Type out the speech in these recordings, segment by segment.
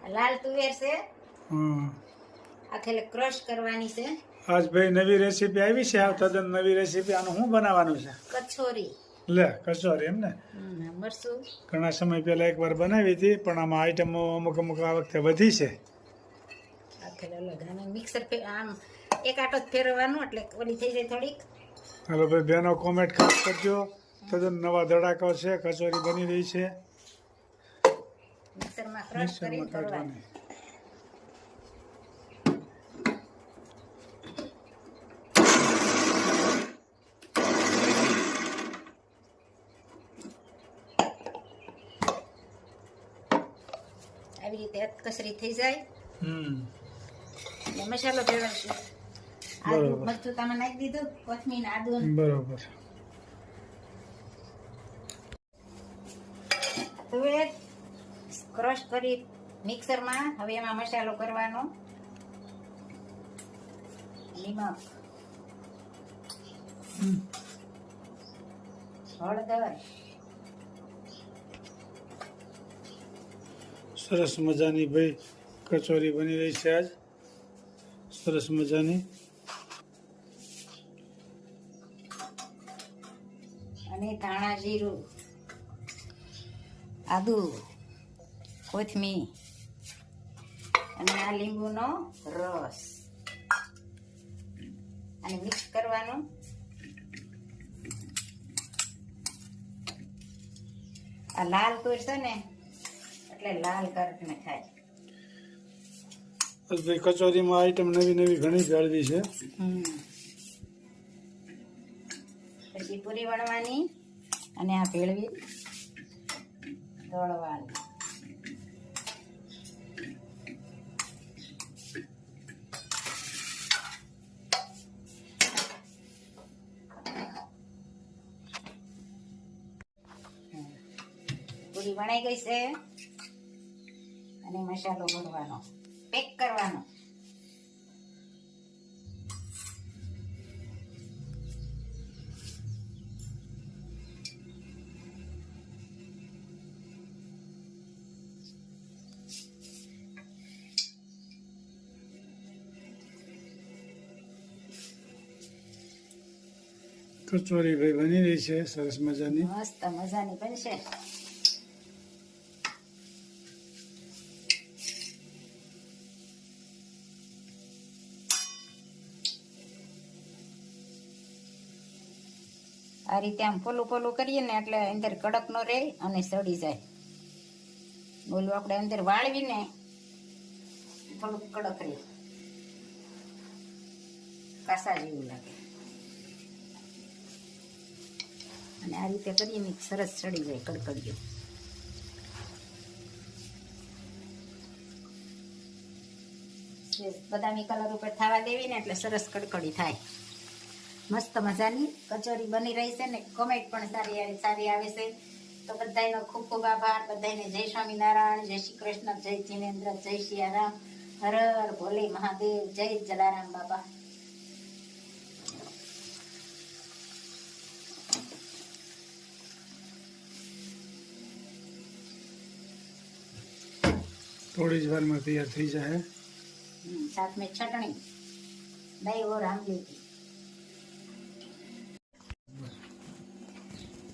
લાલ તુવેર છે, હા આ ખેલે ક્રશ કરવાની છે. આજ ભાઈ નવી રેસીપી આવી છે, આ તદ્દન નવી રેસીપી. આનું શું બનાવવાનું છે? કચોરી. લે કચોરી એમ ને. મરસું ઘણા સમય પહેલા એકવાર બનાવી હતી, પણ આમાં આઈટમો અમુક અમુક આ વખતે વધી છે. આ ખેલે અલગ અને મિક્સર આમ એક આટો જ ફેરવવાનું એટલે ઓલી થઈ જાય થોડીક. હાલો ભાઈ બહેનો, કોમેન્ટ ખાસ કરજો. તદ્દન નવા ધડાકો છે, કચોરી બની રહી છે. મિક્સરમાં ક્રશ કરીને કરવાની. આવી રીતે કસરી થઈ જાય એટલે મસાલો ભેળવશું. આદુ મરચું તમે નાખી દીધું, કોથમીર આદુ બરોબર. તુવેર ક્રશ કરી મિક્સરમાં. હવે એમાં મસાલો કરવાનો. નિમક, હળદર, સરસ મજાની ભાઈ કચોરી બની રહી છે આજ. સરસ મજાની. અને ધાણા જીરું, આદુ, કોથમીર અને આ લીંબુનો રસ અને મિક્સ કરવાનું. આ લાલ તુર છે ને એટલે લાલ કરીને થાય. બસ ભાઈ કચોરીમાં આઈટમ નવી નવી ઘણી જાળવી છે. પછી પૂરી વણવાની અને આ ભેળવી દળવાની. પૂરી વણાઈ ગઈ છે અને મસાલો ભરવાનો, પેક કરવાનો. કચોરી ભાઈ બની રહી છે સરસ મજાની. મસ્ત મજાની બનશે. આ રીતે આમ પોલું પોલું કરીએ ને એટલે અંદર કડક નો રહે અને સડી જાય. બોલું આપણે અંદર વાળવીને થોડુંક કડક રહે, કાસા જેવું લાગે. અને આ રીતે કરીને સરસ સડી જાય કડકડીઓ. બદામી કલર ઉપર થવા દેવી ને એટલે સરસ કડકડી થાય. મસ્ત મજાની કચોરી બની રહી છે ને કોમેન્ટ પણ સારી આવે છે. તો બધાનો ખૂબ ખૂબ આભાર. બધાને જય સ્વામિનારાયણ, જય શ્રી કૃષ્ણ, જય જીનેન્દ્ર, જય સિયારામ, હર હર ભોલે મહાદેવ, જય જલારામ બાબા. થોડી જ વારમાં તૈયાર થઈ જાય. साथ में चटनी, दही और आमली की.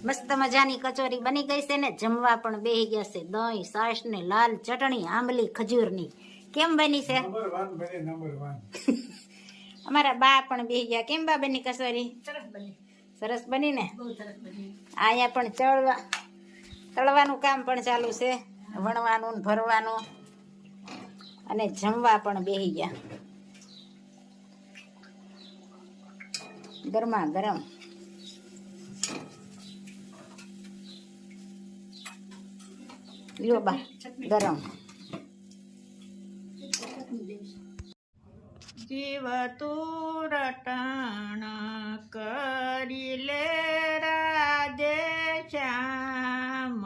મસ્ત મજાની કચોરી બની ગઈ છે ને જમવા પણ બેહી ગયા છે. દહીં, છાશ ને લાલ ચટણી, આંબલી, ખજૂરની. કેમ બની છે? નંબર 1 બની, નંબર 1. અમારા બા પણ બેહી ગયા. કેમ બા બની કચોરી? સરસ બની. સરસ બની ને? બહુ સરસ બની. આયા પણ તળવાનું કામ પણ ચાલુ છે, વણવાનું ને ભરવાનું. અને જમવા પણ બેહી ગયા. ગરમા ગરમ. લ્યો બા ગરમ. જીવ તું રટણ કરી લે રાજે શ્યામ,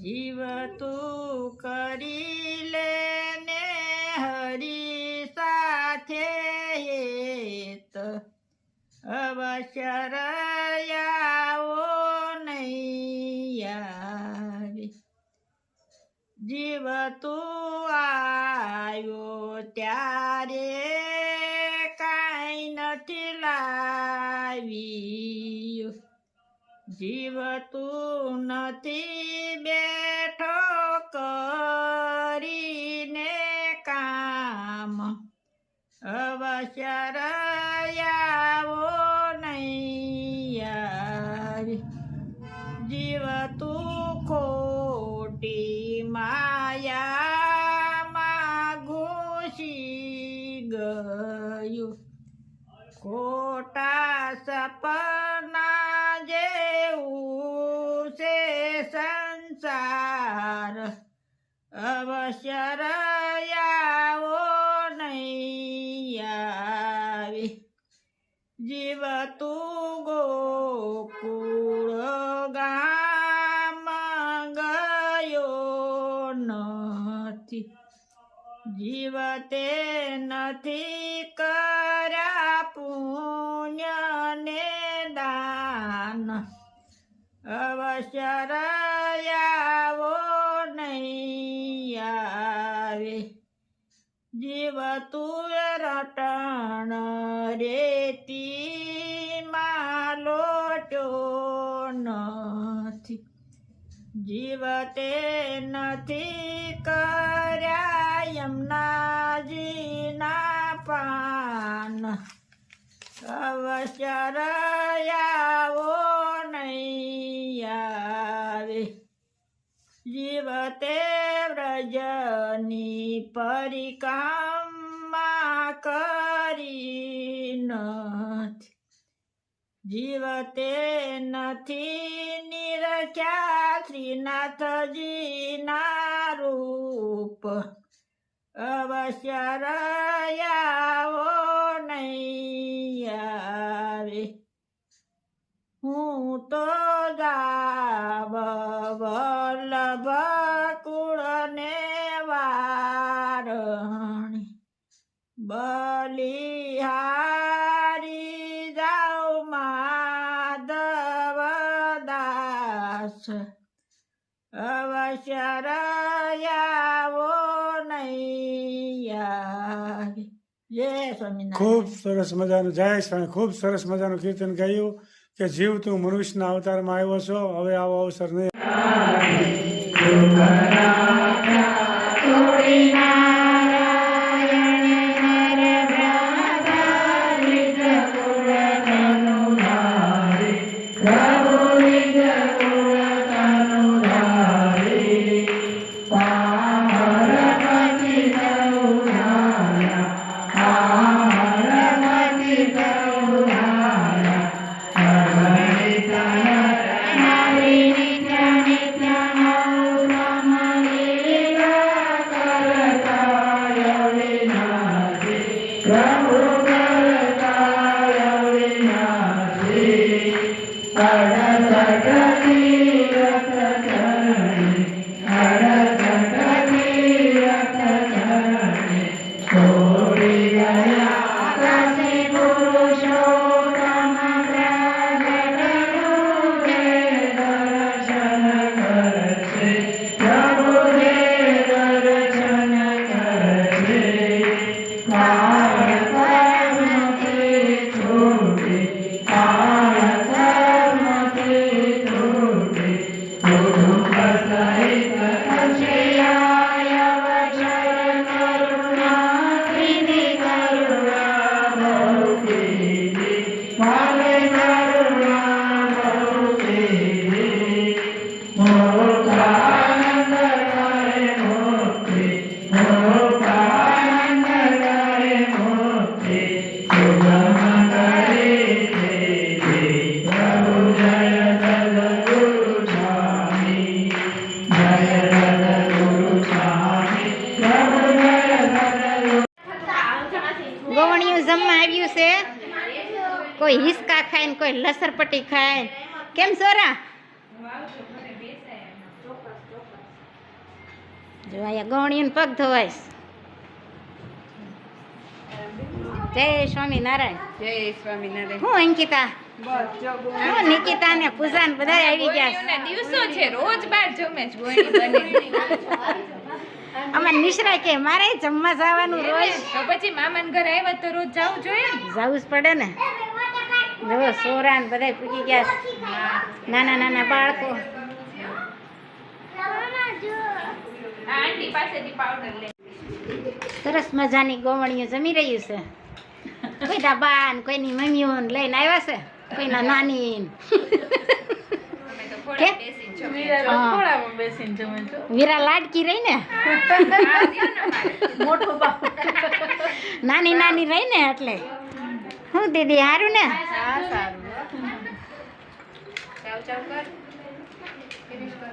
જીવ તું કરી લે ને હરી સાથે અવશ્ય રયાઓ નહીં આવી. જીવ તું આવ્યો ત્યારે કાંઈ નથી લાવ્યું. જીવ તું નથી બેઠો કરીને કામ. અવસર આવો નહીં આવી. જીવ તું ખોટી માયામાં ઘૂસી ગયું. ખોટા સપના જેવું છે સંસાર. અવસર આવો નહીં આવી. જીવ તું ગોકુળ ગામ ગયો નથી. જીવ તે નથી કર્યા પુણ્ય ને દાન. અવસર આવો નહીં આવે. જીવ તું રટણ રેતીમાં લોટ્યો નથી. જીવ તે નથી કર્યા યમુનાજીના પાન. અવસર આવો નહીં આવે. જીવ તે વ્રજની પરિક્રમા કરી નથી. જીવ તે નથી નિરખ્યા શ્રીનાથજીના રૂપ. અવસર આવો નહીં આવે. હું તો ગાવ વલ્લભ કુળને વારણી. બલિહારી જાઉ માધવ દાસ. અવસર આવો નહીં આવે. જય સ્વામિનારાયણ. ખૂબ સરસ મજાનું જય સ્વામી. ખૂબ સરસ મજાનું કીર્તન ગાયું કે જીવ તું મનુષ્યના અવતારમાં આવ્યો છો. હવે આવો અવસર નહીં. ગવણિયું જમવા આવ્યું છે. કોઈ હિસકા ખાય ને કોઈ લસરપટ્ટી ખાય. કેમ સોરા? જો અહીંયા ગવણિયું પગ ધોવાય. જય સ્વામિનારાયણ. જય સ્વામિનારાયણ. હું અંકિતા, બસ જો હું નિકિતા ને પૂજા ને બધા આવી ગયા. દિવસો છે, રોજ બાર જમે છે ગોળણી બની. અમારે નિશ્રાય કે મારે જમવા જવાનું રોજ તો પછી મામાને ઘરે આવ્યા તો રોજ જવું જોઈએ ને. જવું જ પડે ને. જો સોરા ને બધા પૂકી ગયા છે. નાના નાના બાળકો. આ આંટી પાસેથી પાવડર લે. સરસ મજાની ગોવણીઓ જમી રહ્યું છે. કોઈના બા ને કોઈની મમ્મીઓ ને લઈને આવ્યા છે, કોઈના નાની ને. અમે તો ખોળે બેસીને જમીએ. હા. ખોળામાં બેસીને જમે છો. વીરા લાડકી રહી ને, આ દ્યો ને મારે. મોટું બાપ. નાની નાની રહી ને એટલે. હું દીદી હારું ને? હા સારું. ચાવ ચાવ કર. ફિનિશ કર.